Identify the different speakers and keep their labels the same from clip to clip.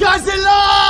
Speaker 1: Godzilla!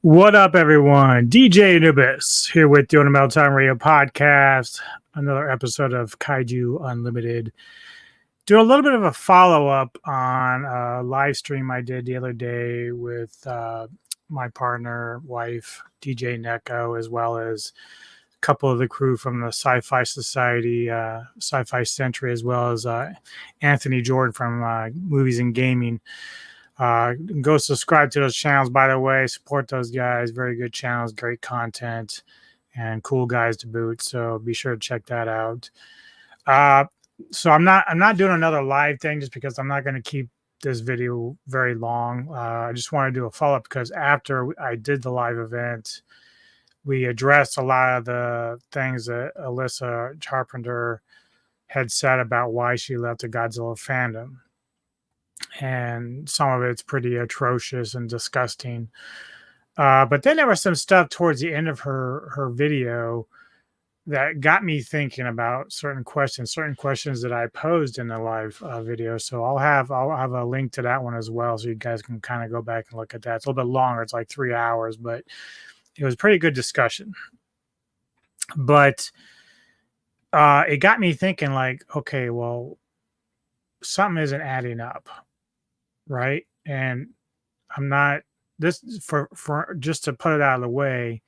Speaker 1: What up, everyone? DJ Anubis here with the Metal Time Radio Podcast. Another episode of Kaiju Unlimited. Do a little bit of a follow-up on a live stream I did the other day with my partner, wife, DJ Neko, as well as a couple of the crew from the Sci-Fi Society, Sci-Fi Century, as well as Anthony Jordan from Movies and Gaming. Go subscribe to those channels, by the way. Support those guys. Very good channels, great content, and cool guys to boot. So be sure to check that out. So I'm not doing another live thing just because I'm not going to keep this video very long. I just want to do a follow-up because after I did the live event, we addressed a lot of the things that Alyssa Charpentier had said about why she left the Godzilla fandom. And some of it's pretty atrocious and disgusting. But then there was some stuff towards the end of her video that got me thinking about certain questions that I posed in the live video. So I'll have a link to that one as well, so you guys can kind of go back and look at that. It's a little bit longer. It's like 3 hours, but it was a pretty good discussion. But it got me thinking, like, okay, well, something isn't adding up. Right. And I'm not this for just to put it out of the way.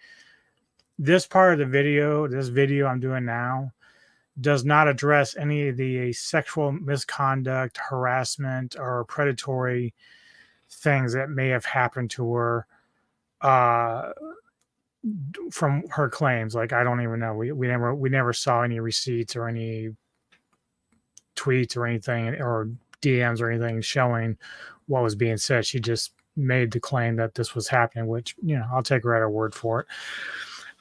Speaker 1: This part of the video, this video I'm doing now, does not address any of the sexual misconduct, harassment, or predatory things that may have happened to her from her claims. Like, I don't even know. We never saw any receipts or any tweets or anything, or DMs or anything showing what was being said. She just made the claim that this was happening, which, you know, I'll take her at her word for it.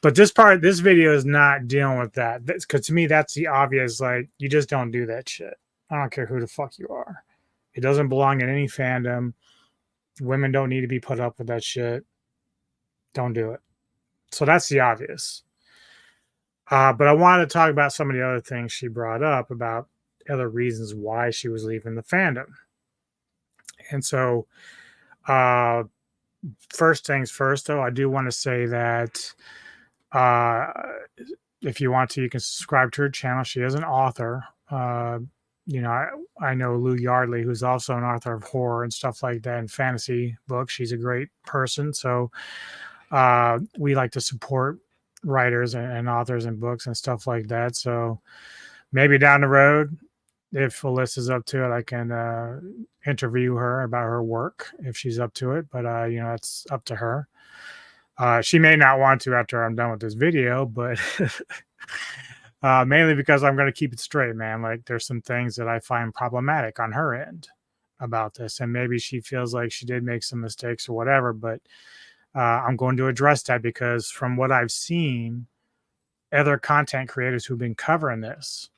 Speaker 1: But this video is not dealing with that. Because to me, that's the obvious, like, you just don't do that shit. I don't care who the fuck you are. It doesn't belong in any fandom. Women don't need to be put up with that shit. Don't do it. So that's the obvious. But I wanted to talk about some of the other things she brought up about other reasons why she was leaving the fandom. And so first things first, though, I do want to say that if you want to, you can subscribe to her channel. She is an author. You know, I know Lou Yardley, who's also an author of horror and stuff like that and fantasy books. She's a great person. So we like to support writers and authors and books and stuff like that. So maybe down the road, if Alyssa's up to it, I can interview her about her work if she's up to it. But, you know, it's up to her. She may not want to after I'm done with this video, but mainly because I'm going to keep it straight, man. Like, there's some things that I find problematic on her end about this. And maybe she feels like she did make some mistakes or whatever. But I'm going to address that because from what I've seen, other content creators who've been covering this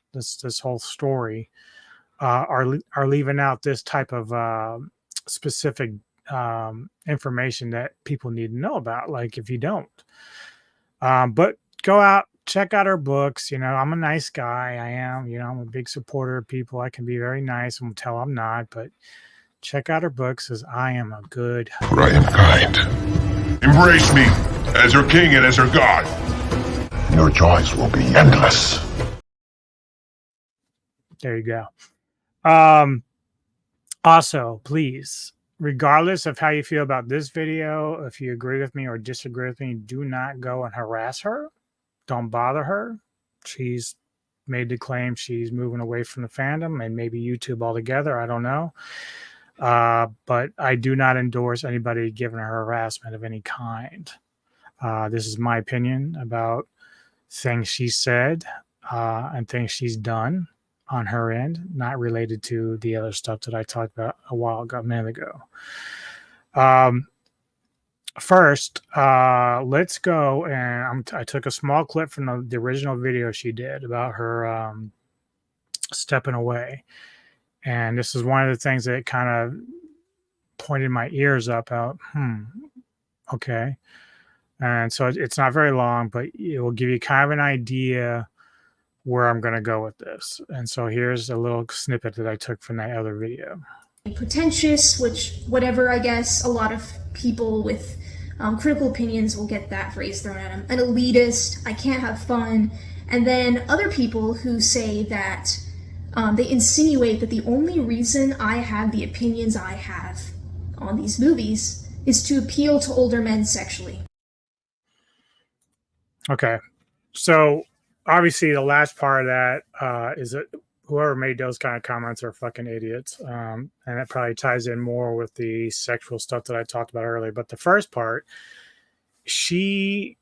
Speaker 1: whole story are leaving out this type of specific information that people need to know about. Like, if you don't, but go out, check out her books. You know, I'm a nice guy. I am. You know, I'm a big supporter of people. I can be very nice and tell I'm not. But check out her books, as I am a good.
Speaker 2: For I am kind. Embrace me as your king and as your god. Your joys will be endless.
Speaker 1: There you go. Also, please, regardless of how you feel about this video, if you agree with me or disagree with me, do not go and harass her. Don't bother her. She's made the claim she's moving away from the fandom and maybe YouTube altogether. I don't know. But I do not endorse anybody giving her harassment of any kind. This is my opinion about things she said and things she's done on her end, not related to the other stuff that I talked about a minute ago. First, let's go, and I took a small clip from the original video she did about her stepping away. And this is one of the things that kind of pointed my ears up out. Okay. And so it's not very long, but it will give you kind of an idea where I'm going to go with this. And so here's a little snippet that I took from that other video.
Speaker 3: Pretentious, which whatever, I guess a lot of people with Critical opinions will get that phrase thrown at them. An elitist, I can't have fun. And then other people who say that they insinuate that the only reason I have the opinions I have on these movies is to appeal to older men sexually.
Speaker 1: Okay. So obviously the last part of that is that whoever made those kind of comments are fucking idiots. And it probably ties in more with the sexual stuff that I talked about earlier. But the first part, she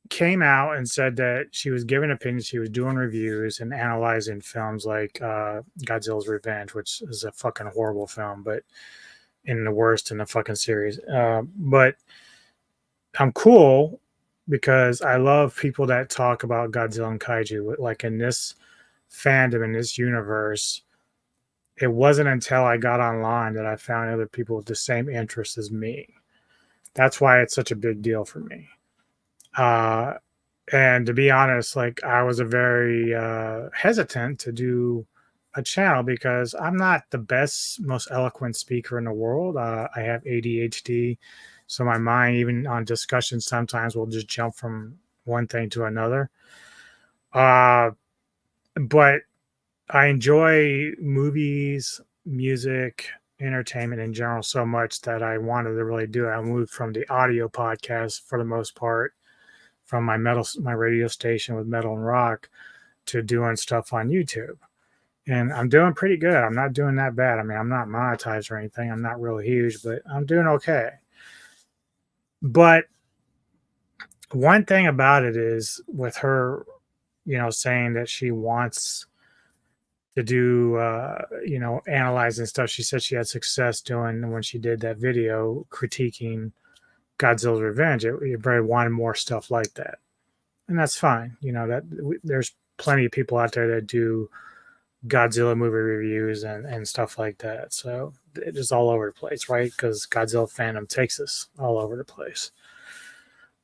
Speaker 1: came out and said that she was giving opinions, she was doing reviews and analyzing films like Godzilla's Revenge, which is a fucking horrible film, but in the worst in the fucking series. But I'm cool because I love people that talk about Godzilla and kaiju. Like in this fandom, in this universe, it wasn't until I got online that I found other people with the same interests as me. That's why it's such a big deal for me. And to be honest, like I was a very hesitant to do a channel because I'm not the best, most eloquent speaker in the world. I have ADHD, so my mind, even on discussions, sometimes will just jump from one thing to another. But I enjoy movies, music, entertainment in general so much that I wanted to really do it. I moved from the audio podcast for the most part, from my radio station with metal and rock, to doing stuff on YouTube. And I'm doing pretty good. I'm not doing that bad. I mean, I'm not monetized or anything. I'm not really huge, but I'm doing okay. But one thing about it is with her, saying that she wants to do, analyzing stuff. She said she had success doing when she did that video critiquing Godzilla's Revenge. It very wanted more stuff like that, and that's fine. There's plenty of people out there that do Godzilla movie reviews and stuff like that. So it is all over the place, right? Because Godzilla fandom takes us all over the place.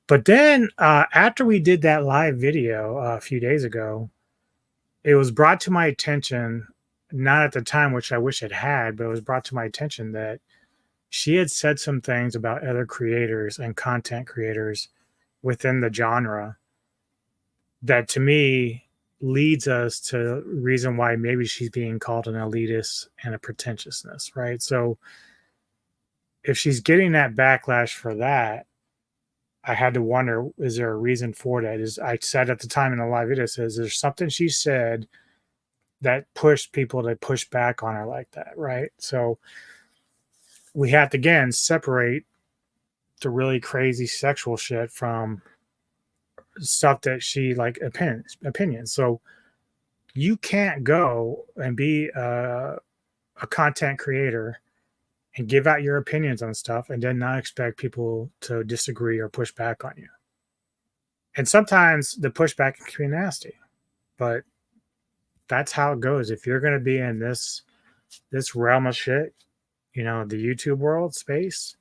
Speaker 1: But then after we did that live video a few days ago, it was brought to my attention, not at the time, which I wish it had, but it was brought to my attention that she had said some things about other creators and content creators within the genre that to me leads us to reason why maybe she's being called an elitist and a pretentiousness, right? So if she's getting that backlash for that, I had to wonder, is there a reason for that? Is I said at the time in the live video, says there's something she said that pushed people to push back on her like that, right? So we have to again separate the really crazy sexual shit from stuff that she like opinions. So you can't go and be a content creator and give out your opinions on stuff and then not expect people to disagree or push back on you. And sometimes the pushback can be nasty, but that's how it goes. If you're going to be in this realm of shit, the YouTube world space,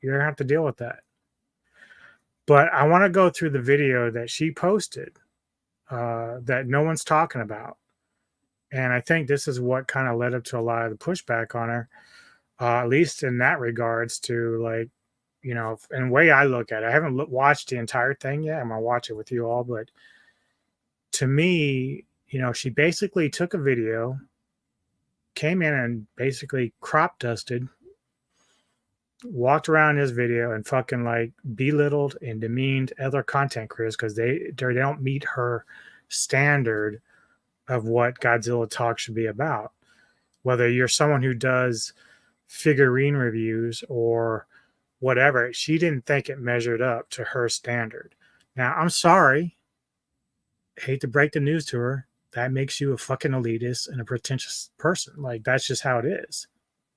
Speaker 1: you're going to have to deal with that. But I want to go through the video that she posted that no one's talking about. And I think this is what kind of led up to a lot of the pushback on her, at least in that regards to like, in the way I look at it. I haven't watched the entire thing yet. I'm going to watch it with you all. But to me, she basically took a video, came in and basically crop dusted, walked around this video and fucking like belittled and demeaned other content creators because they don't meet her standard of what Godzilla talk should be about. Whether you're someone who does figurine reviews or whatever, she didn't think it measured up to her standard. Now, I'm sorry. Hate to break the news to her. That makes you a fucking elitist and a pretentious person. Like, that's just how it is.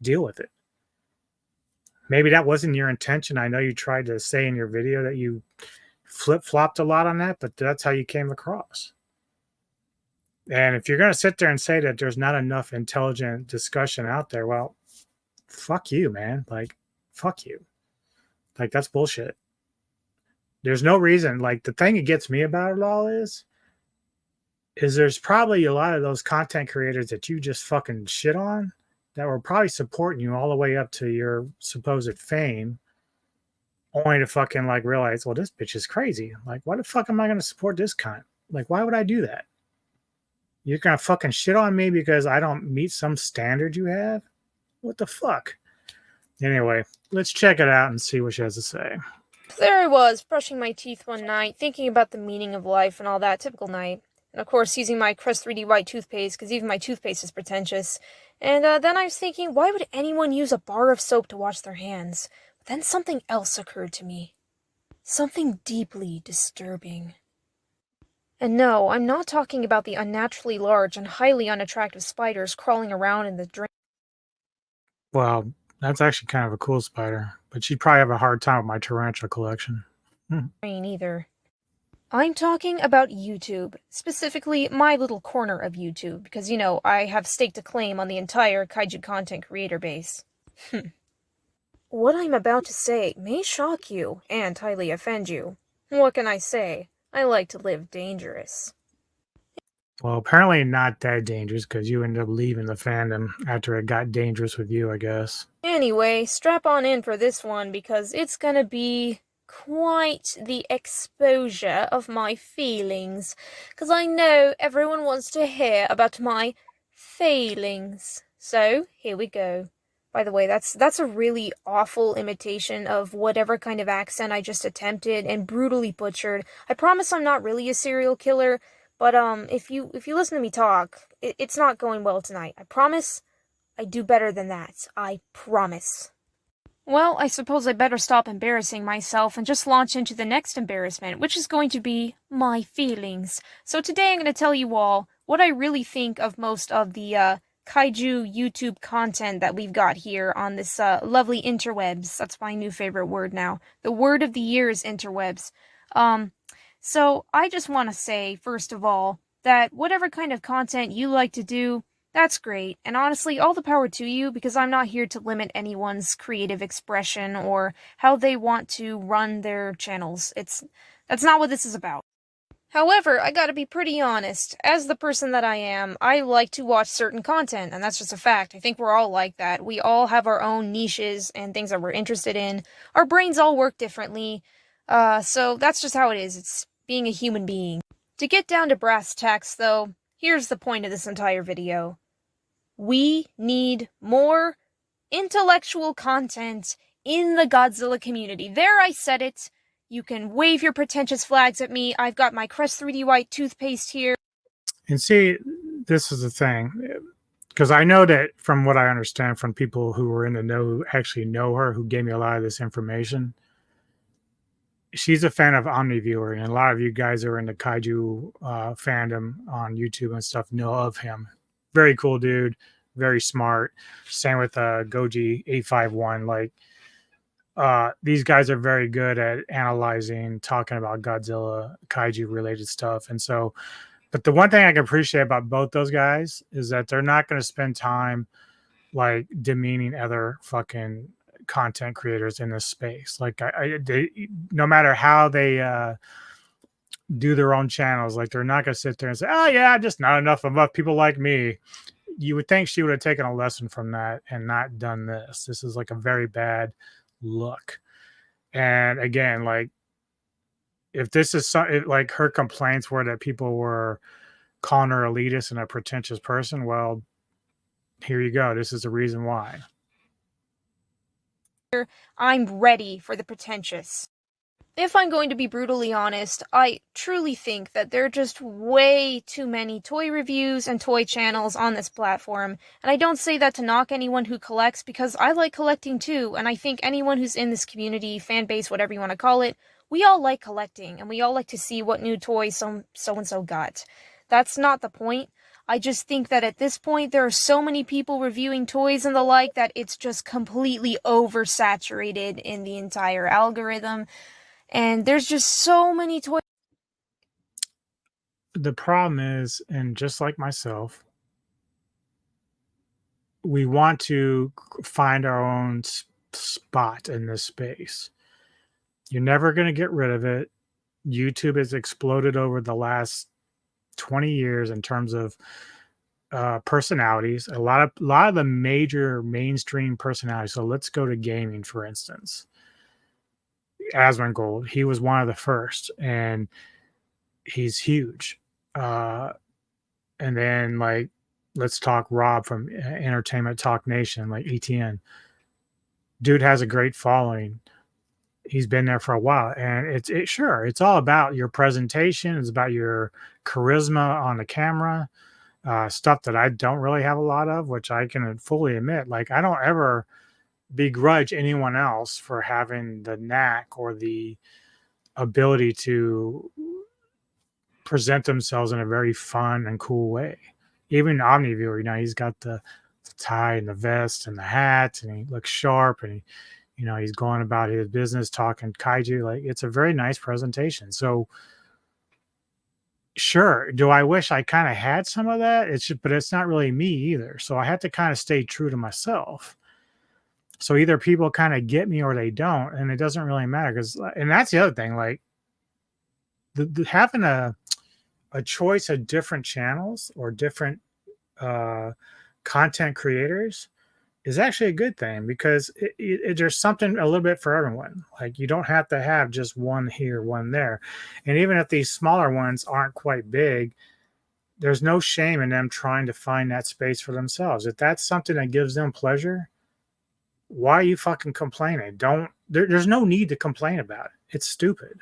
Speaker 1: Deal with it. Maybe that wasn't your intention. I know you tried to say in your video that you flip-flopped a lot on that, but that's how you came across. And if you're going to sit there and say that there's not enough intelligent discussion out there, well, fuck you, man. Like, fuck you. Like, that's bullshit. There's no reason. Like, the thing that gets me about it all is there's probably a lot of those content creators that you just fucking shit on that were probably supporting you all the way up to your supposed fame only to fucking like realize, well, this bitch is crazy. Like, why the fuck am I going to support this cunt? Like, why would I do that? You're going to fucking shit on me because I don't meet some standard you have? What the fuck? Anyway, let's check it out and see what she has to say.
Speaker 4: There I was, brushing my teeth one night, thinking about the meaning of life and all that, typical night. And of course, using my Crest 3D white toothpaste, because even my toothpaste is pretentious. And then I was thinking, why would anyone use a bar of soap to wash their hands? But then something else occurred to me. Something deeply disturbing. And no, I'm not talking about the unnaturally large and highly unattractive spiders crawling around in the drain.
Speaker 1: Well, that's actually kind of a cool spider, but she'd probably have a hard time with my tarantula collection.
Speaker 4: Either. I'm talking about YouTube, specifically my little corner of YouTube, because, you know, I have staked a claim on the entire kaiju content creator base. What I'm about to say may shock you and highly offend you. What can I say? I like to live dangerous.
Speaker 1: Well, apparently not that dangerous because you ended up leaving the fandom after it got dangerous with you, I guess.
Speaker 4: Anyway, strap on in for this one because it's gonna be quite the exposure of my feelings. Because I know everyone wants to hear about my failings. So, here we go. By the way, that's a really awful imitation of whatever kind of accent I just attempted and brutally butchered. I promise I'm not really a serial killer, but if you listen to me talk, it's not going well tonight. I promise I do better than that. I promise. Well, I suppose I better stop embarrassing myself and just launch into the next embarrassment, which is going to be my feelings. So today I'm going to tell you all what I really think of most of the kaiju YouTube content that we've got here on this lovely interwebs. That's my new favorite word now. The word of the year is interwebs. So I just want to say, first of all, that whatever kind of content you like to do, that's great. And honestly, all the power to you, because I'm not here to limit anyone's creative expression or how they want to run their channels. That's not what this is about. However, I gotta be pretty honest. As the person that I am, I like to watch certain content, and that's just a fact. I think we're all like that. We all have our own niches and things that we're interested in. Our brains all work differently. So that's just how it is. It's being a human being. To get down to brass tacks, though, here's the point of this entire video. We need more intellectual content in the Godzilla community. There, I said it. You can wave your pretentious flags at me. I've got my Crest 3D white toothpaste here.
Speaker 1: And see, this is the thing. Because I know that from what I understand from people who were in the know, who actually know her, who gave me a lot of this information, she's a fan of Omniviewer. And a lot of you guys who are in the kaiju fandom on YouTube and stuff know of him. Very cool dude. Very smart. Same with Goji 851. Like, these guys are very good at analyzing, talking about Godzilla, kaiju related stuff. And so, but the one thing I can appreciate about both those guys is that they're not going to spend time like demeaning other fucking content creators in this space. Like they, no matter how they do their own channels, like they're not going to sit there and say, oh yeah, just not enough of people like me. You would think she would have taken a lesson from that and not done this. This is like a very bad look. And again, like if this is like her complaints were that people were calling her elitist and a pretentious person, well, here you go. This is the reason why.
Speaker 4: I'm ready for the pretentious. If I'm going to be brutally honest, I truly think that there are just way too many toy reviews and toy channels on this platform, and I don't say that to knock anyone who collects, because I like collecting too, and I think anyone who's in this community, fan base, whatever you want to call it, we all like collecting, and we all like to see what new toys so-and-so got. That's not the point. I just think that at this point, there are so many people reviewing toys and the like that it's just completely oversaturated in the entire algorithm. And there's just so many toys.
Speaker 1: The problem is, and just like myself, we want to find our own spot in this space. You're never going to get rid of it. YouTube has exploded over the last 20 years in terms of personalities. A lot of the major mainstream personalities. So let's go to gaming, for instance. Asmongold. He was one of the first, and he's huge. And then like, let's talk Rob from Entertainment Talk Nation, like ETN. Dude has a great following. He's been there for a while, and it's all about your presentation. It's about your charisma on the camera, stuff that I don't really have a lot of, which I can fully admit. Like, I don't ever begrudge anyone else for having the knack or the ability to present themselves in a very fun and cool way. Even Omniviewer, you know, he's got the tie and the vest and the hat, and he looks sharp, and he, you know, he's going about his business talking kaiju. Like, it's a very nice presentation. So sure, do I wish I kind of had some of that? It's just, but it's not really me either. So I have to kind of stay true to myself. So either people kind of get me or they don't, and it doesn't really matter. Because, and that's the other thing, like having a choice of different channels or different content creators is actually a good thing, because there's something a little bit for everyone. Like, you don't have to have just one here, one there. And even if these smaller ones aren't quite big, there's no shame in them trying to find that space for themselves. If that's something that gives them pleasure, why are you fucking complaining? There's no need to complain about it. It's stupid.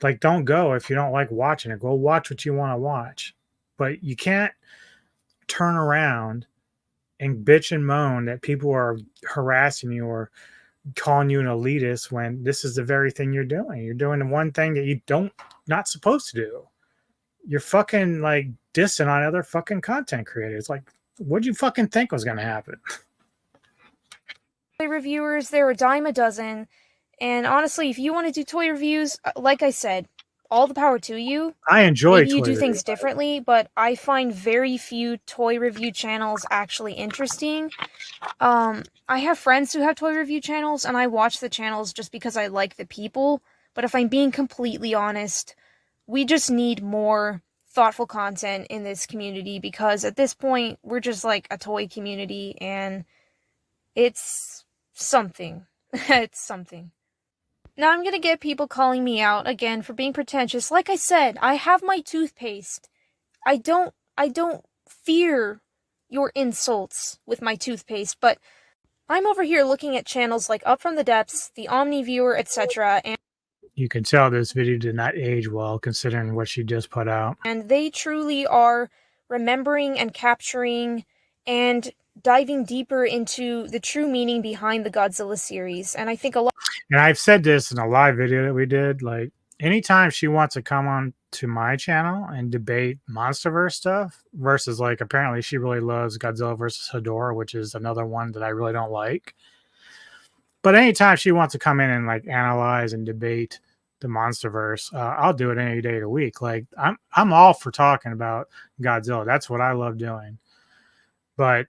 Speaker 1: Like, don't go if you don't like watching it. Go watch what you want to watch. But you can't turn around and bitch and moan that people are harassing you or calling you an elitist when this is the very thing you're doing. You're doing the one thing that you not supposed to do. You're fucking like dissing on other fucking content creators. Like, what'd you fucking think was going to happen?
Speaker 4: Toy reviewers, there are a dime a dozen. And honestly, if you want to do toy reviews, like I said, all the power to you.
Speaker 1: I enjoy
Speaker 4: Maybe you do things differently, but I find very few toy review channels actually interesting. I have friends who have toy review channels, and I watch the channels just because I like the people. But if I'm being completely honest, we just need more thoughtful content in this community, because at this point, we're just like a toy community, and it's something. It's something. Now I'm gonna get people calling me out again for being pretentious. Like I said, I have my toothpaste. I don't fear your insults with my toothpaste, but I'm over here looking at channels like Up From the Depths, the Omniviewer, etc., and
Speaker 1: you can tell this video did not age well considering what she just put out.
Speaker 4: And they truly are remembering and capturing and diving deeper into the true meaning behind the Godzilla series. And I think a lot.
Speaker 1: And I've said this in a live video that we did, like, anytime she wants to come on to my channel and debate Monsterverse stuff versus, like, apparently she really loves Godzilla versus Hedorah, which is another one that I really don't like. But anytime she wants to come in and like analyze and debate the Monsterverse, I'll do it any day of the week. Like, I'm all for talking about Godzilla. That's what I love doing. But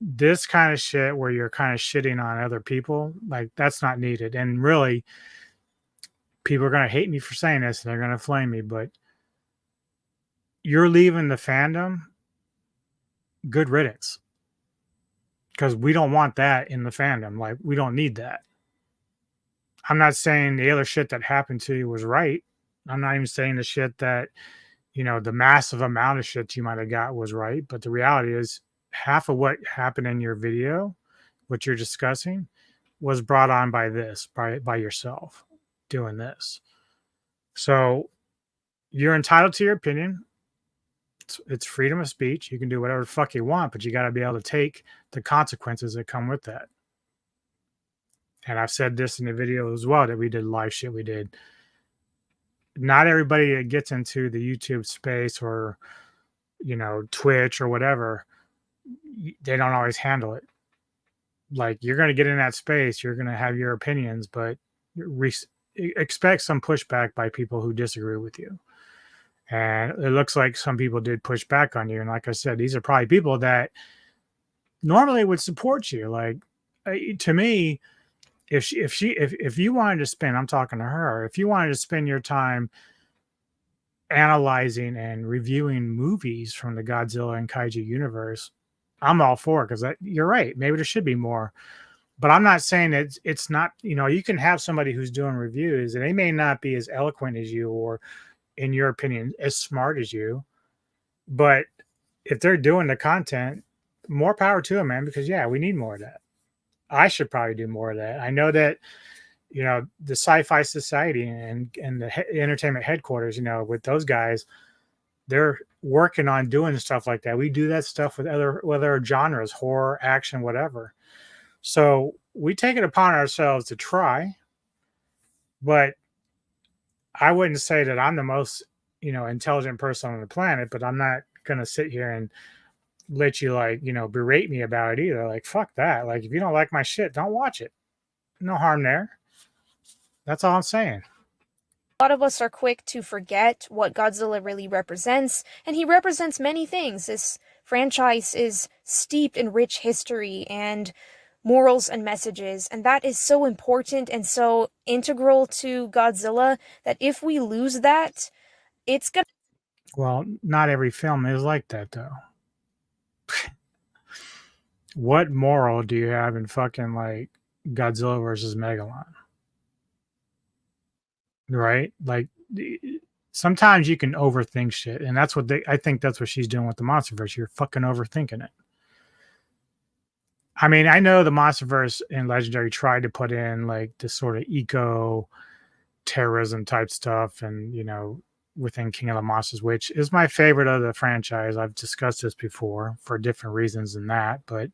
Speaker 1: this kind of shit where you're kind of shitting on other people, like, that's not needed. And really, people are going to hate me for saying this and they're going to flame me, but you're leaving the fandom, good riddance. Because we don't want that in the fandom. Like, we don't need that. I'm not saying the other shit that happened to you was right. I'm not even saying the shit that, you know, the massive amount of shit you might have got was right. But the reality is, half of what happened in your video, what you're discussing, was brought on by this, by yourself doing this. So you're entitled to your opinion. It's freedom of speech. You can do whatever the fuck you want, but you got to be able to take the consequences that come with that. And I've said this in the video as well that we did live shit we did. Not everybody that gets into the YouTube space or, you know, Twitch or whatever, they don't always handle it. Like, you're going to get in that space, you're going to have your opinions, but expect some pushback by people who disagree with you. And it looks like some people did push back on you. And like I said, these are probably people that normally would support you. Like, to me, if you wanted to spend, I'm talking to her, if you wanted to spend your time analyzing and reviewing movies from the Godzilla and Kaiju universe, I'm all for it, because you're right. Maybe there should be more But I'm not saying that it's not, you can have somebody who's doing reviews and they may not be as eloquent as you or, in your opinion, as smart as you. But if they're doing the content, more power to them, man, because yeah, we need more of that. I should probably do more of that. I know that, the Sci-Fi Society and the entertainment headquarters, with those guys, they're working on doing stuff like that. We do that stuff with other genres, horror, action, whatever. So we take it upon ourselves to try, but I wouldn't say that I'm the most, intelligent person on the planet, but I'm not going to sit here and let you berate me about it either. Like, fuck that. Like, if you don't like my shit, don't watch it. No harm there. That's all I'm saying.
Speaker 4: A lot of us are quick to forget what Godzilla really represents, and he represents many things. This franchise is steeped in rich history and morals and messages, and that is so important and so integral to Godzilla that if we lose that, it's gonna...
Speaker 1: Well, not every film is like that, though. What moral do you have in fucking Godzilla versus Megalon? Right? Like, sometimes you can overthink shit, and that's what I think that's what she's doing with the Monsterverse. You're fucking overthinking it. I mean, I know the Monsterverse and Legendary tried to put in this sort of eco terrorism type stuff, and within King of the Monsters, which is my favorite of the franchise. I've discussed this before for different reasons than that, but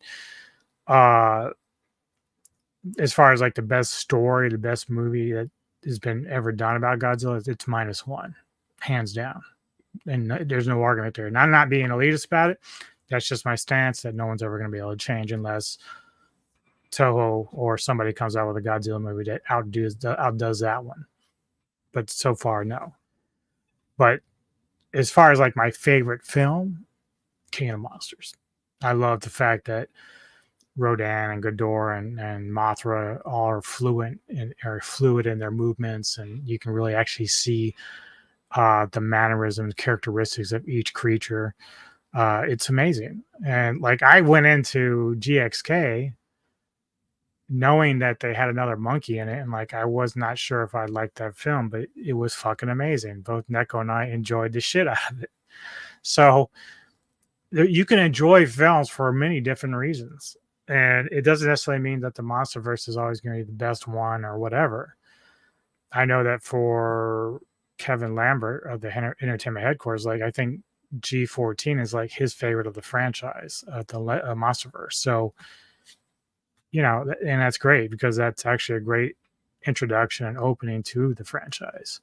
Speaker 1: as far as the best story, the best movie that has been ever done about Godzilla, it's -1, hands down, and there's no argument there. And I'm not being elitist about it. That's just my stance that no one's ever going to be able to change unless Toho or somebody comes out with a Godzilla movie that outdoes that one. But so far, no. But as far as my favorite film, King of the Monsters. I love the fact that Rodan and Ghidorah and Mothra all are fluid in their movements, and you can really actually see the mannerisms, characteristics of each creature. It's amazing. And I went into GXK knowing that they had another monkey in it, and I was not sure if I'd like that film, but it was fucking amazing. Both Neko and I enjoyed the shit out of it. So you can enjoy films for many different reasons, and it doesn't necessarily mean that the Monsterverse is always going to be the best one or whatever. I know that for Kevin Lambert of the entertainment headquarters, I think G14 is his favorite of the franchise, the Monsterverse. So, and that's great because that's actually a great introduction and opening to the franchise.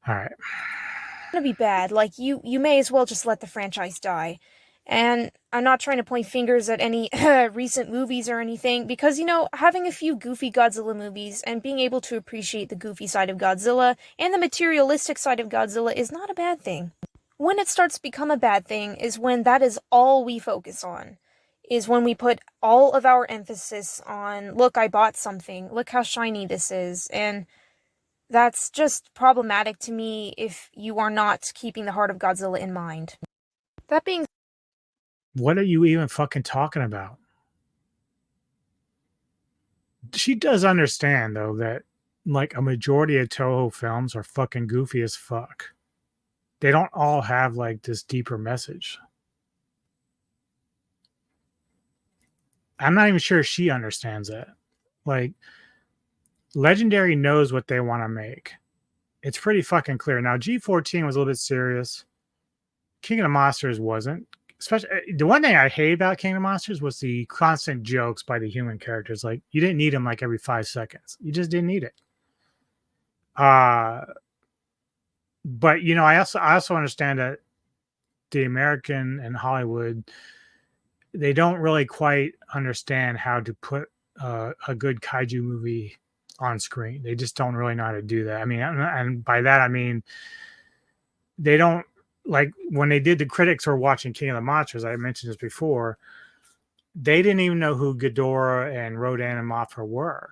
Speaker 1: All right.
Speaker 4: It's gonna be bad. You may as well just let the franchise die. And I'm not trying to point fingers at any recent movies or anything, because, having a few goofy Godzilla movies and being able to appreciate the goofy side of Godzilla and the materialistic side of Godzilla is not a bad thing. When it starts to become a bad thing is when that is all we focus on. Is when we put all of our emphasis on, look, I bought something, look how shiny this is, and that's just problematic to me if you are not keeping the heart of Godzilla in mind. That being...
Speaker 1: What are you even fucking talking about? She does understand, though, that a majority of Toho films are fucking goofy as fuck. They don't all have this deeper message. I'm not even sure she understands that. Legendary knows what they want to make. It's pretty fucking clear. Now, G14 was a little bit serious. King of the Monsters wasn't. Especially the one thing I hate about King of the Monsters was the constant jokes by the human characters. You didn't need them every 5 seconds. You just didn't need it. But I also understand that the American and Hollywood, they don't really quite understand how to put a good kaiju movie on screen. They just don't really know how to do that. I mean, and by that I mean they don't, when they did, the critics were watching King of the Monsters, I mentioned this before, they didn't even know who Ghidorah and Rodan and Mothra were.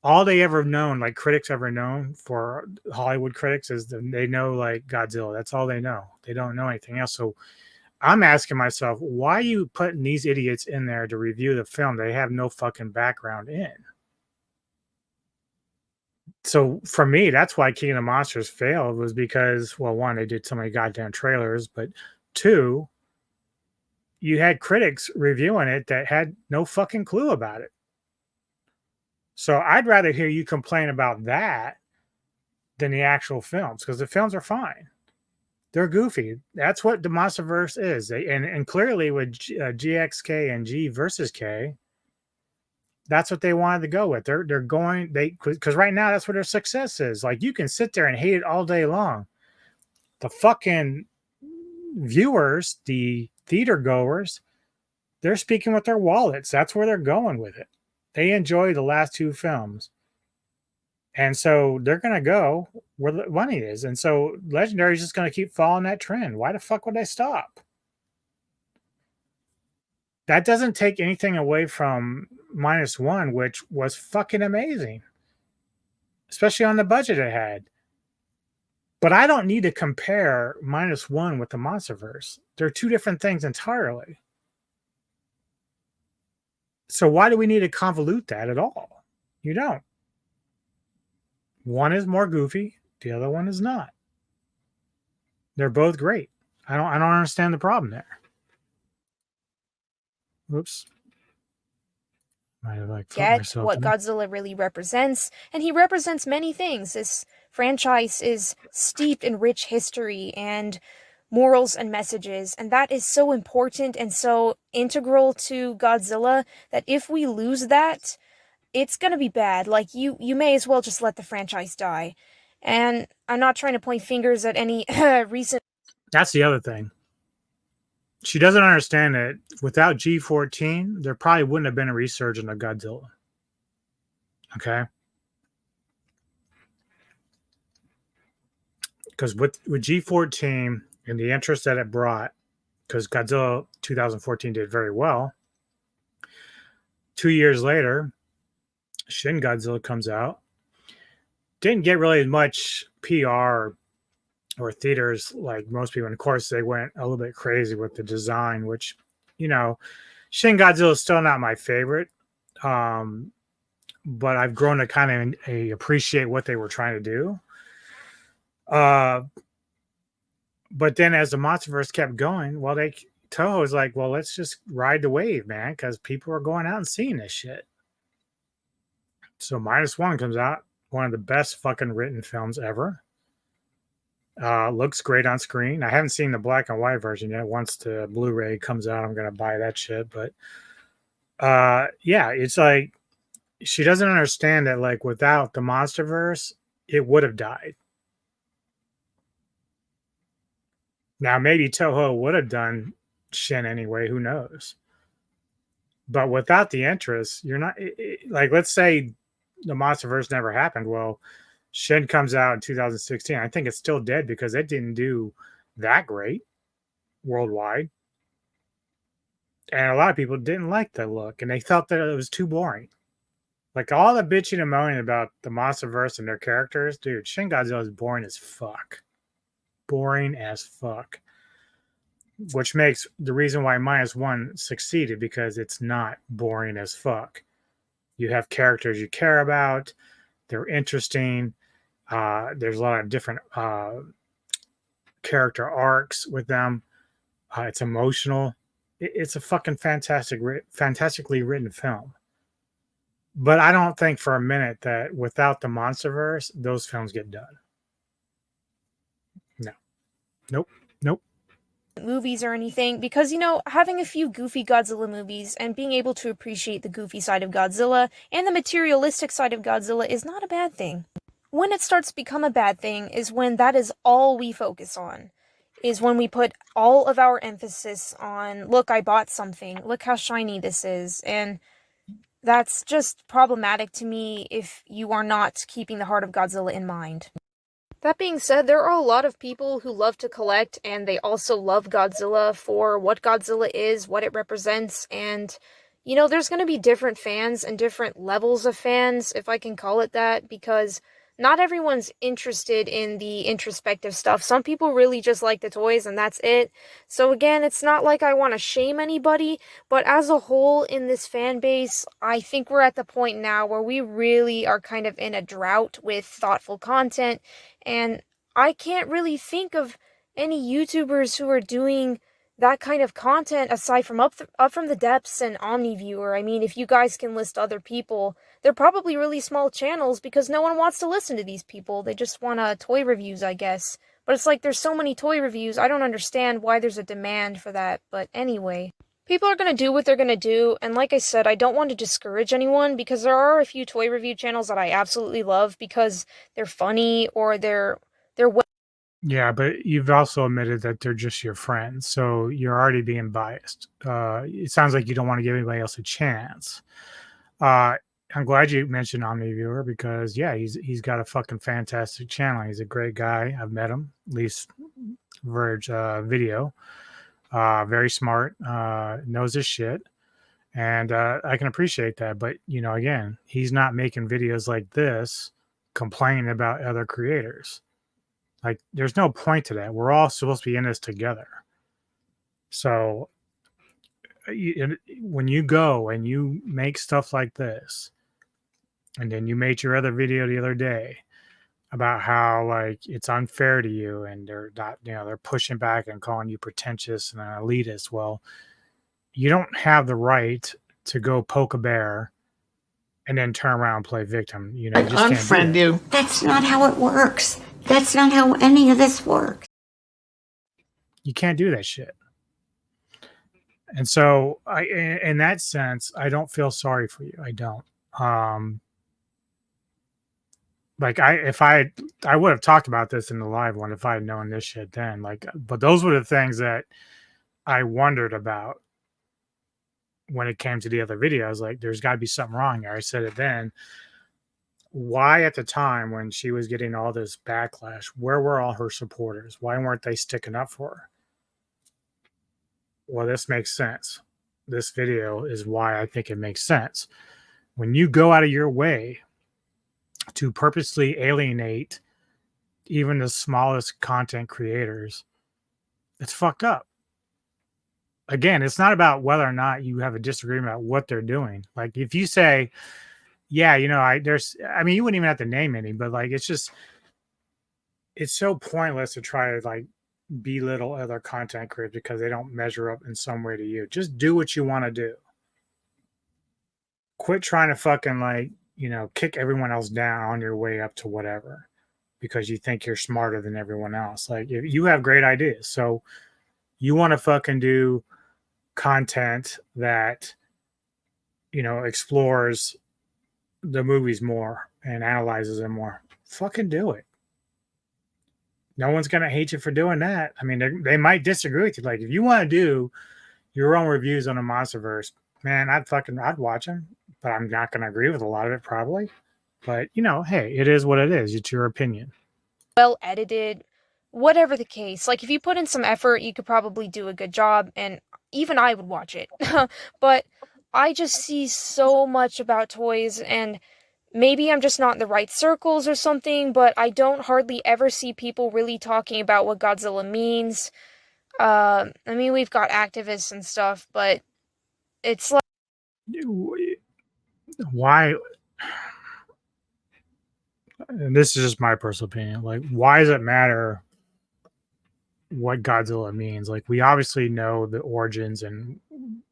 Speaker 1: All they ever known, critics ever known for Hollywood critics, is they know Godzilla. That's all they know. They don't know anything else. So I'm asking myself, why are you putting these idiots in there to review the film they have no fucking background in? So for me, that's why King of the Monsters failed, was because, well, one, they did so many goddamn trailers, but two, you had critics reviewing it that had no fucking clue about it. So I'd rather hear you complain about that than the actual films, because the films are fine. They're goofy. That's what the Monsterverse is. And clearly with GXK and G versus K, that's what they wanted to go with. They're going, because right now that's what their success is. Like, you can sit there and hate it all day long. The fucking viewers, the theater goers, they're speaking with their wallets. That's where they're going with it. They enjoy the last two films. And so they're going to go where the money is. And so Legendary is just going to keep following that trend. Why the fuck would they stop? That doesn't take anything away from -1, which was fucking amazing, especially on the budget it had. But I don't need to compare -1 with the Monsterverse. They're two different things entirely. So why do we need to convolute that at all? You don't. One is more goofy, the other one is not. They're both great. I don't understand the problem there. Oops. Might have
Speaker 4: Get what Godzilla really represents, and he represents many things. This franchise is steeped in rich history and morals and messages, and that is so important and so integral to Godzilla that if we lose that, it's gonna be bad. Like, you may as well just let the franchise die. And I'm not trying to point fingers at any recent...
Speaker 1: That's the other thing. She doesn't understand that without G14, there probably wouldn't have been a resurgence of Godzilla. Okay? Because with G14 and the interest that it brought, because Godzilla 2014 did very well, 2 years later, Shin Godzilla comes out. Didn't get really much PR or theaters like most people. And of course, they went a little bit crazy with the design, which, you know, Shin Godzilla is still not my favorite. But I've grown to kind of appreciate what they were trying to do. But then as the Monsterverse kept going, well, Toho was like, well, let's just ride the wave, man, because people are going out and seeing this shit. So -1 comes out, one of the best fucking written films ever. Looks great on screen. I haven't seen the black and white version yet. Once the Blu-ray comes out, I'm gonna buy that shit. But yeah, it's like she doesn't understand that, like, without the Monsterverse, it would have died. Now, maybe Toho would have done Shin anyway. Who knows? But without the interest, you're not like, let's say the Monsterverse never happened. Well, Shin comes out in 2016. I think it's still dead because it didn't do that great worldwide. And a lot of people didn't like the look, and they felt that it was too boring. Like, all the bitching and moaning about the Monsterverse and their characters, dude, Shin Godzilla is boring as fuck. Boring as fuck. Which makes the reason why -1 succeeded, because it's not boring as fuck. You have characters you care about. They're interesting. There's a lot of different character arcs with them. It's emotional. It's a fucking fantastically written film. But I don't think for a minute that without the Monsterverse, those films get done. No. Nope.
Speaker 4: Movies or anything, because, you know, having a few goofy Godzilla movies and being able to appreciate the goofy side of Godzilla and the materialistic side of Godzilla is not a bad thing. When it starts to become a bad thing is when that is all we focus on. Is when we put all of our emphasis on, look, I bought something, look how shiny this is, and that's just problematic to me if you are not keeping the heart of Godzilla in mind. That being said, there are a lot of people who love to collect, and they also love Godzilla for what Godzilla is, what it represents, and, you know, there's going to be different fans and different levels of fans, if I can call it that, because not everyone's interested in the introspective stuff. Some people really just like the toys and that's it. So again, it's not like I want to shame anybody, but as a whole in this fan base, I think we're at the point now where we really are kind of in a drought with thoughtful content, and I can't really think of any YouTubers who are doing that kind of content aside from Up From the Depths and OmniViewer. I mean, if you guys can list other people, they're probably really small channels because no one wants to listen to these people. They just want toy reviews, I guess. But it's like there's so many toy reviews, I don't understand why there's a demand for that. But anyway, people are going to do what they're going to do, and like I said, I don't want to discourage anyone because there are a few toy review channels that I absolutely love because they're funny or they're well.
Speaker 1: Yeah, but you've also admitted that they're just your friends, so you're already being biased. It sounds like you don't want to give anybody else a chance. I'm glad you mentioned OmniViewer because, yeah, he's got a fucking fantastic channel. He's a great guy. I've met him, at least Verge video. Very smart, knows his shit, and I can appreciate that. But, you know, again, he's not making videos like this complaining about other creators. Like, there's no point to that. We're all supposed to be in this together. So when you go and you make stuff like this, and then you made your other video the other day about how, like, it's unfair to you and they're not, you know, they're pushing back and calling you pretentious and an elitist. Well, you don't have the right to go poke a bear and then turn around and play victim. You know, you just
Speaker 5: unfriend you. That's not how it works. That's not how any of this works.
Speaker 1: You can't do that shit. And so in that sense, I don't feel sorry for you. I don't. Like I would have talked about this in the live one if I had known this shit then. Like, but those were the things that I wondered about when it came to the other videos. Like, there's got to be something wrong here. I said it then. Why at the time when she was getting all this backlash, where were all her supporters? Why weren't they sticking up for her? Well, this makes sense. This video is why I think it makes sense. When you go out of your way to purposely alienate even the smallest content creators, it's fucked up. Again, it's not about whether or not you have a disagreement about what they're doing. Like, if you say, yeah, you know, I mean, you wouldn't even have to name any, but like, it's so pointless to try to like belittle other content creators because they don't measure up in some way to you. Just do what you want to do. Quit trying to fucking, like, you know, kick everyone else down on your way up to whatever because you think you're smarter than everyone else. Like, if you have great ideas, so you want to fucking do content that, you know, explores the movies more and analyzes them more, fucking do it. No one's gonna hate you for doing that. I mean, they might disagree with you. Like, if you want to do your own reviews on a Monsterverse, man, I'd watch them, but I'm not gonna agree with a lot of it probably. But, you know, hey, it is what it is. It's your opinion.
Speaker 4: Well edited, whatever the case. Like, if you put in some effort, you could probably do a good job, and even I would watch it. But I just see so much about toys, and maybe I'm just not in the right circles or something, but I don't hardly ever see people really talking about what Godzilla means. I mean, we've got activists and stuff, but it's like...
Speaker 1: Why? And this is just my personal opinion. Like, why does it matter what Godzilla means? Like, we obviously know the origins and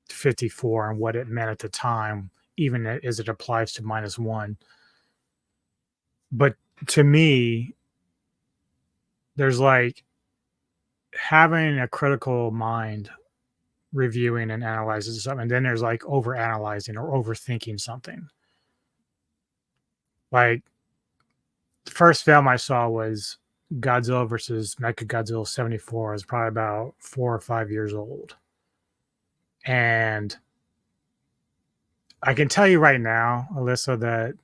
Speaker 1: 54 and what it meant at the time, even as it applies to -1. But to me, there's like having a critical mind reviewing and analyzing something, and then there's like over analyzing or overthinking something. Like, the first film I saw was Godzilla versus Mechagodzilla 74. I was probably about 4 or 5 years old. And I can tell you right now, Alyssa, that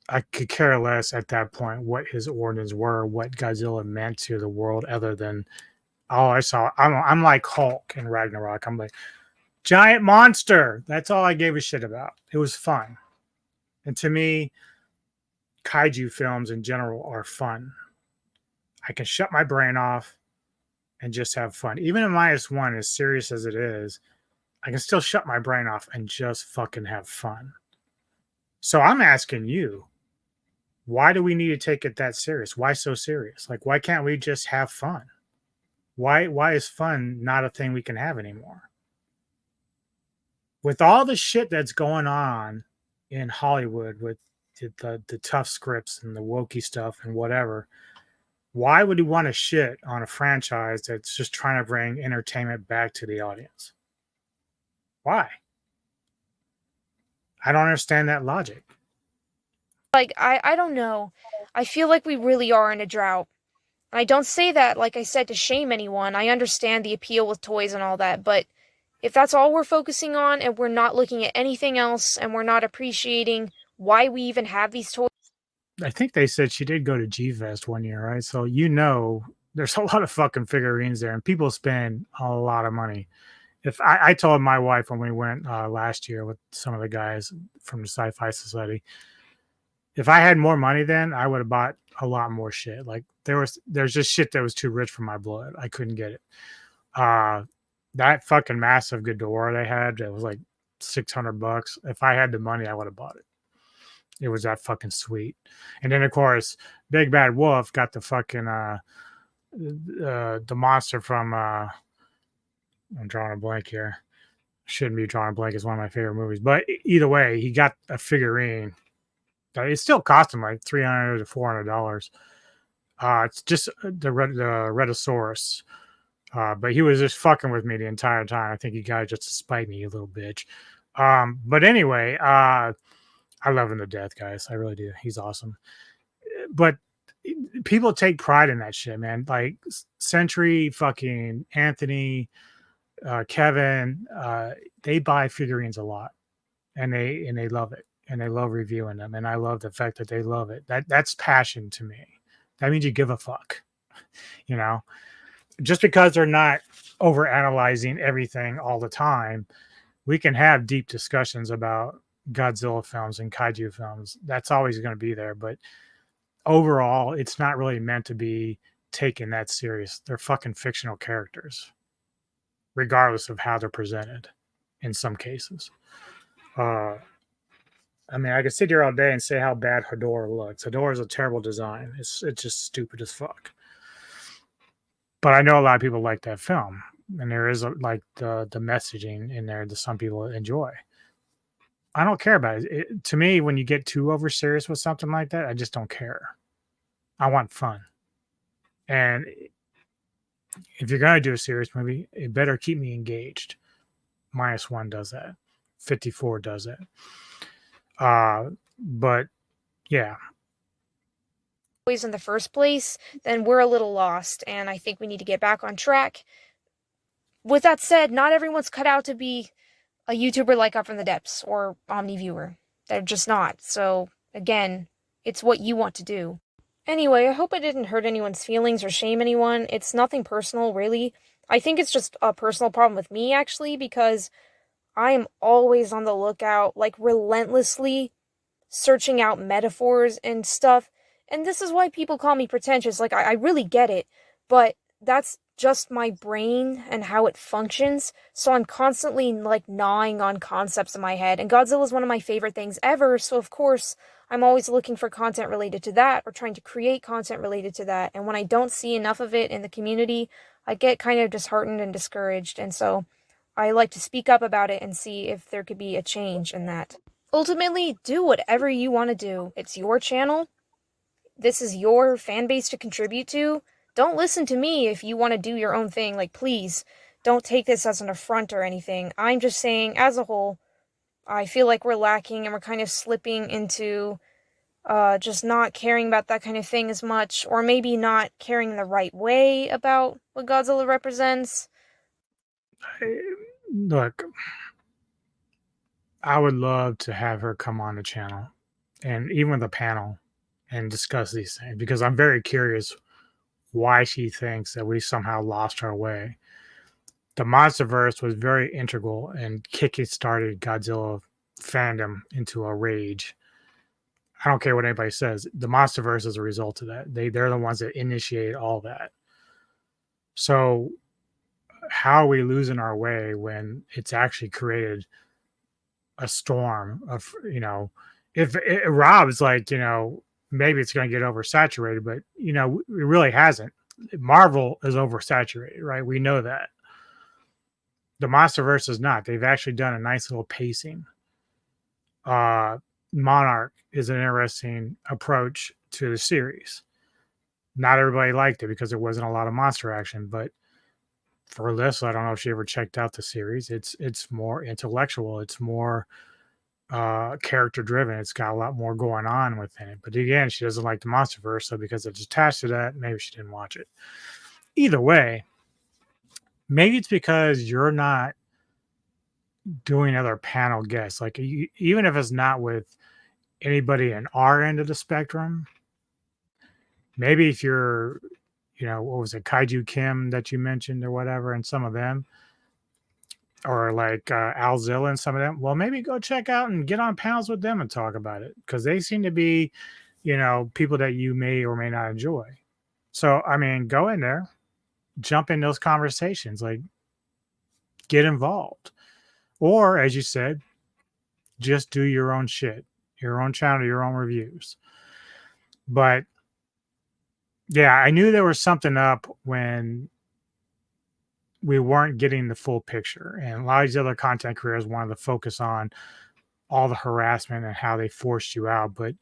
Speaker 1: I could care less at that point what his origins were, what Godzilla meant to the world, other than all I saw. I'm like Hulk in Ragnarok. I'm like, giant monster. That's all I gave a shit about. It was fun. And to me, kaiju films in general are fun. I can shut my brain off and just have fun. Even in -1, as serious as it is, I can still shut my brain off and just fucking have fun. So I'm asking you, why do we need to take it that serious? Why so serious? Like, why can't we just have fun? Why is fun not a thing we can have anymore? With all the shit that's going on in Hollywood with the tough scripts and the wokey stuff and whatever, why would you want to shit on a franchise that's just trying to bring entertainment back to the audience? Why? I don't understand that logic.
Speaker 4: Like, I don't know. I feel like we really are in a drought. And I don't say that, like I said, to shame anyone. I understand the appeal with toys and all that, but if that's all we're focusing on and we're not looking at anything else and we're not appreciating why we even have these toys.
Speaker 1: I think they said she did go to G-Fest one year, right? So there's a lot of fucking figurines there, and people spend a lot of money. If I told my wife when we went last year with some of the guys from the Sci-Fi Society, if I had more money then, I would have bought a lot more shit. Like there's just shit that was too rich for my blood. I couldn't get it. That fucking massive Ghidorah they had, it was like $600. If I had the money, I would have bought it. It was that fucking sweet. And then of course, Big Bad Wolf got the fucking the monster from I'm drawing a blank here. Shouldn't be drawing a blank. It's one of my favorite movies. But either way, he got a figurine. It still cost him like $300 to $400. It's just the Redosaurus. But he was just fucking with me the entire time. I think he got it just to spite me, you little bitch. But anyway, I love him to death, guys. I really do. He's awesome. But people take pride in that shit, man. Like Century, fucking Anthony, Kevin, they buy figurines a lot, and they love it, and they love reviewing them, and I love the fact that they love it. That's passion to me. That means you give a fuck, you know. Just because they're not over analyzing everything all the time, we can have deep discussions about Godzilla films and kaiju films. That's always going to be there, but overall, it's not really meant to be taken that serious. They're fucking fictional characters, regardless of how they're presented in some cases. I mean, I could sit here all day and say how bad Hedorah looks. Hedorah is a terrible design. It's just stupid as fuck. But I know a lot of people like that film, and there is like the messaging in there that some people enjoy. I don't care about it. To me, when you get too over serious with something like that, I just don't care. I want fun. And if you're going to do a serious movie, it better keep me engaged. -1 does that. 54 does that. But yeah.
Speaker 4: In the first place, then we're a little lost, and I think we need to get back on track. With that said, not everyone's cut out to be a YouTuber like Up from the Depths or Omniviewer. They're just not. So, again, it's what you want to do. Anyway, I hope I didn't hurt anyone's feelings or shame anyone. It's nothing personal, really. I think it's just a personal problem with me, actually, because I am always on the lookout, like relentlessly searching out metaphors and stuff. And this is why people call me pretentious. Like, I really get it, but that's just my brain and how it functions. So I'm constantly, like, gnawing on concepts in my head. And Godzilla is one of my favorite things ever. So, of course, I'm always looking for content related to that or trying to create content related to that. And when I don't see enough of it in the community, I get kind of disheartened and discouraged. And so I like to speak up about it and see if there could be a change in that. Ultimately, do whatever you want to do. It's your channel. This is your fan base to contribute to. Don't listen to me if you want to do your own thing. Like, please, don't take this as an affront or anything. I'm just saying, as a whole, I feel like we're lacking and we're kind of slipping into just not caring about that kind of thing as much, or maybe not caring the right way about what Godzilla represents.
Speaker 1: Look, I would love to have her come on the channel and even the panel and discuss these things, because I'm very curious why she thinks that we somehow lost our way. The Monsterverse was very integral and kick-started Godzilla fandom into a rage. I don't care what anybody says. The Monsterverse is a result of that. They're the ones that initiated all that. So how are we losing our way when it's actually created a storm of, if Rob's like, maybe it's going to get oversaturated, but it really hasn't. Marvel is oversaturated, right? We know that. The Monsterverse is not. They've actually done a nice little pacing. Monarch is an interesting approach to the series. Not everybody liked it because there wasn't a lot of monster action, but for Alyssa, I don't know if she ever checked out the series. It's more intellectual. It's more character driven. It's got a lot more going on within it. But again, she doesn't like the Monsterverse, so because it's attached to that, maybe she didn't watch it. Either way, maybe it's because you're not doing other panel guests. Like even if it's not with anybody in our end of the spectrum, maybe if you're, what was it, Kaiju Kim that you mentioned or whatever, and some of them, or like Alzilla and some of them, well, maybe go check out and get on panels with them and talk about it, because they seem to be, people that you may or may not enjoy. So, I mean, go in there, jump in those conversations, like get involved. Or, as you said, just do your own shit, your own channel, your own reviews. But yeah, I knew there was something up when we weren't getting the full picture. And a lot of these other content creators wanted to focus on all the harassment and how they forced you out. But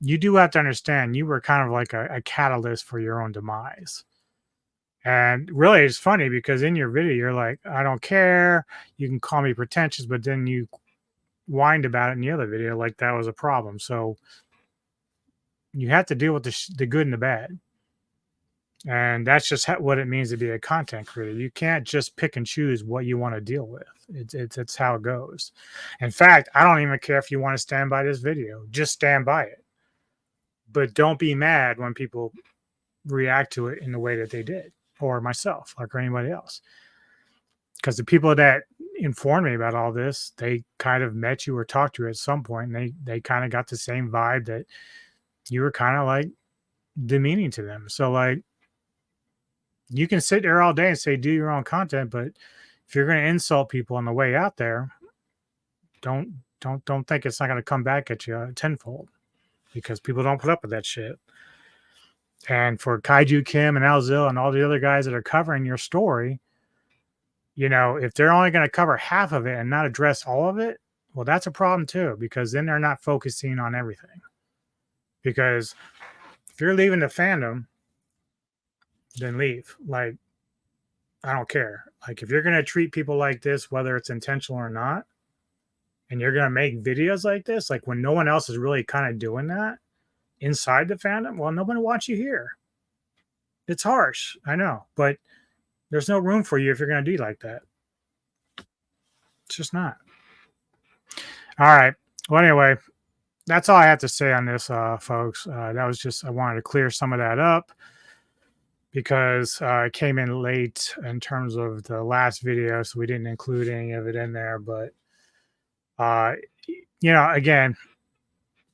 Speaker 1: you do have to understand, you were kind of like a catalyst for your own demise. And really, it's funny because in your video, you're like, I don't care. You can call me pretentious, but then you whined about it in the other video like that was a problem. So you have to deal with the good and the bad. And that's just what it means to be a content creator. You can't just pick and choose what you want to deal with. It's how it goes. In fact, I don't even care if you want to stand by this video. Just stand by it. But don't be mad when people react to it in the way that they did, or myself, or anybody else. Because the people that informed me about all this, they kind of met you or talked to you at some point, and they kind of got the same vibe that you were kind of like demeaning to them. So like, you can sit there all day and say, do your own content, but if you're going to insult people on the way out there, don't think it's not going to come back at you tenfold, because people don't put up with that shit. And for Kaiju Kim and Alzil and all the other guys that are covering your story, if they're only going to cover half of it and not address all of it, well, that's a problem too, because then they're not focusing on everything. Because if you're leaving the fandom, then leave. Like, I don't care. Like, if you're going to treat people like this, whether it's intentional or not, and you're going to make videos like this, like when no one else is really kind of doing that inside the fandom, well, nobody wants you here. It's harsh, I know, but there's no room for you if you're going to do like that. It's just not. All right. Well, anyway, that's all I have to say on this, folks. That was just, I wanted to clear some of that up, because it came in late in terms of the last video, so we didn't include any of it in there. But, again,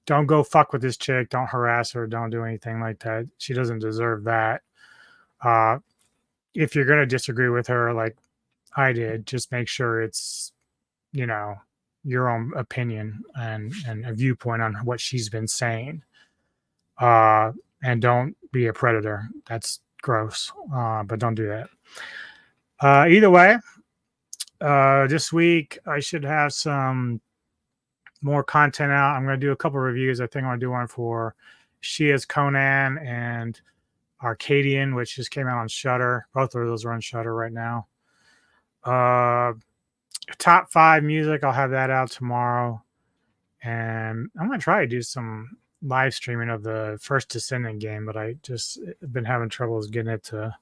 Speaker 1: don't go fuck with this chick. Don't harass her. Don't do anything like that. She doesn't deserve that. If you're going to disagree with her like I did, just make sure it's, your own opinion and a viewpoint on what she's been saying. And don't be a predator. That's gross. But don't do that. Either way, this week I should have some more content out. I'm going to do a couple of reviews. I think I'm going to do one for Shia's Conan and Arcadian, which just came out on Shudder. Both of those are on Shudder right now. Top 5 music, I'll have that out tomorrow. And I'm going to try to do some live streaming of the first Descendant game, but I just been having troubles getting it to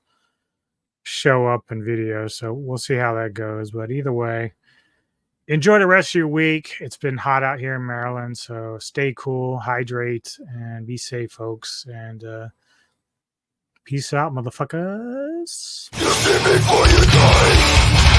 Speaker 1: show up in video. So we'll see how that goes. But either way, enjoy the rest of your week. It's been hot out here in Maryland, so stay cool, hydrate, and be safe, folks. And peace out, motherfuckers.
Speaker 2: Just before you die.